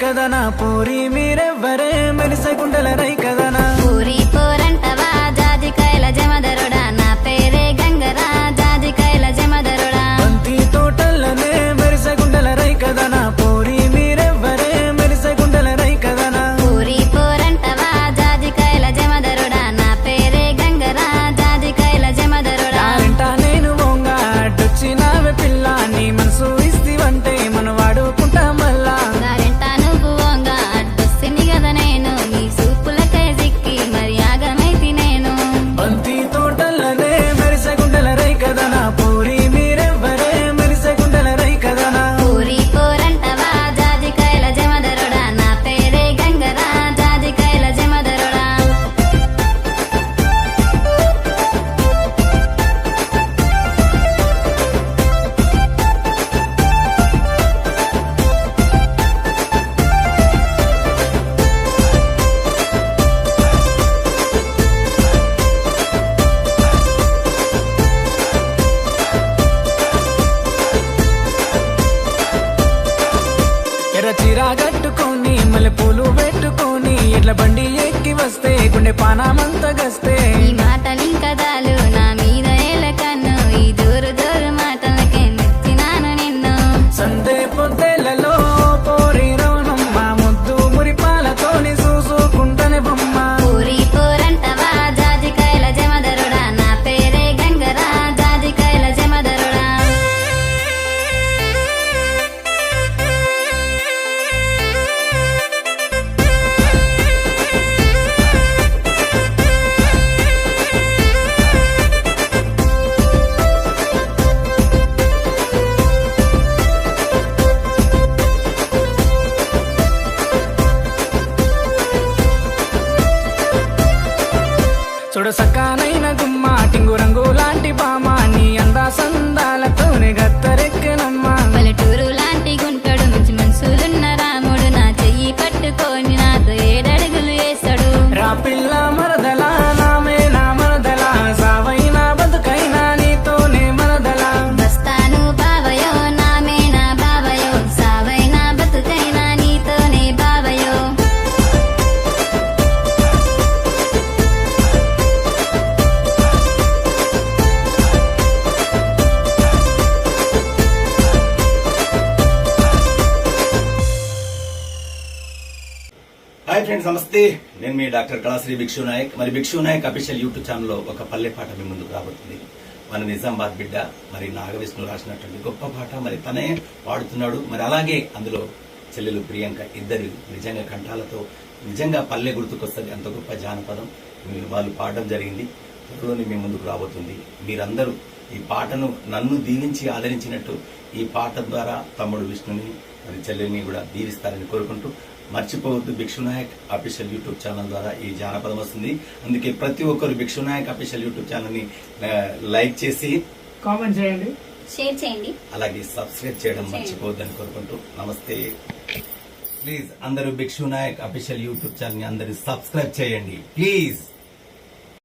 కదనా పూరి మీరెవ్వరే మెరిసే గుండెల రై కదనా పూరి పోరంటవా జాజికాయల జమదరుడా నా పేరే గంగరా జాజికాయల జమదరుడా బంతి తోటల్లనే మెరిసే గుండెల రై కదనా పూరి మీరెవ్వరే మెరిసే గుండెల రై కదనా పూరి పోరంటవా జాజికాయల జమదరుడా నా పేరే గంగరా జాజికాయల జమదరుడా ఇంట నేను వంగా అడ్డొచ్చినావే పిల్ల నీ మనసు ఇస్తివంటే మనం వాడుకుంటా మళ్ళా గారెంట నువ్వు వంగా అడ్డొస్తిని కదా నేను నీ సూపులకై సిక్కి మరి ఆగమైతి నేను బంతి తోటల్లనే మెరిసే గుండెల రై కదనా పూరి మీరెవ్వరే మెరిసే గుండెల రై కదనా పూరి పోరంటవా జాజికాయల జమదరుడా నా పేరే గంగరా జాజికాయల జమదరుడా ఎర్ర చీర కట్టుకొని మల్లెపూలు పెట్టుకొని ఎడ్ల బండి ఎక్కి వస్తే గుండె పానామంత గస్తే ఈ మాటలింకదాలు నా మీద ఏల కన్ను ఈ దూరు దూరు మాటలకే మెచ్చినాను నిన్ను సందే పొద్దెలలో పోరి రవణమ్మ ముద్దు మురిపాలతోని చూసుకుంటనే బొమ్మ పూరి పోరంటవా జాజికాయల జమదరుడా నా పేరే గంగరా జాజికాయల జమదరుడా చూడ సక్కానైన గుమ్మ టింగు రంగు లాంటి బామ నీ అందా సందాలతోనే గత్తరెక్కనమ్మా పల్లెటూరు లాంటి గుంటడు మంచి మనసులున్న రాముడు నా చెయ్యి పట్టుకొని నాతో ఏడడుగులు వేస్తాడు రా పిల్ల మరదలా నామే నా మరదలా సావైనా బతుకైనా నీతోనే మరదలా బస్తాను బావయో నామే నా బావయో సావైనా బతుకైనా నీతోనే బావయో హాయ్ ఫ్రెండ్స్, నమస్తే. నేను మీ డాక్టర్ కళాశ్రీ భిక్షు నాయక్. మరి భిక్షు నాయక్ అఫీషియల్ యూట్యూబ్ ఛానల్లో ఒక పల్లె పాట మీ ముందుకు రాబోతుంది. మన నిజామాబాద్ బిడ్డ మరి నాగవిష్ణు రాసినటువంటి గొప్ప పాట మరి తనే పాడుతున్నాడు. మరి అలాగే అందులో చెల్లెలు ప్రియాంక ఇద్దరు నిజంగా కంఠాలతో నిజంగా పల్లె గుర్తుకొస్తుంది. అంత గొప్ప జానపదం వాళ్ళు పాడడం జరిగింది. త్వరలోనే మీ ముందుకు రాబోతుంది. మీరందరూ ఈ పాటను నన్ను దీవించి ఆదరించినట్టు ఈ పాట ద్వారా తమ్ముడు విష్ణుని మరి చెల్లెల్ని కూడా దీవిస్తారని కోరుకుంటూ మర్చిపోవద్దు, భిక్షు నాయక్ అఫీషియల్ యూట్యూబ్ ఛానల్ ద్వారా ఈ జానపదం వస్తుంది. అందుకే ప్రతి ఒక్కరు భిక్షు నాయక్ అఫీషియల్ యూట్యూబ్ ఛానల్ ని లైక్ చేసి కామెంట్ చేయండి, షేర్ చేయండి, అలాగే సబ్స్క్రైబ్ చేయడం మర్చిపోవద్దని కోరుకుంటూ నమస్తే. ప్లీజ్ అందరూ భిక్షు నాయక్ అఫీషియల్ యూట్యూబ్ ఛానల్ ని అందరూ సబ్స్క్రైబ్ చేయండి ప్లీజ్.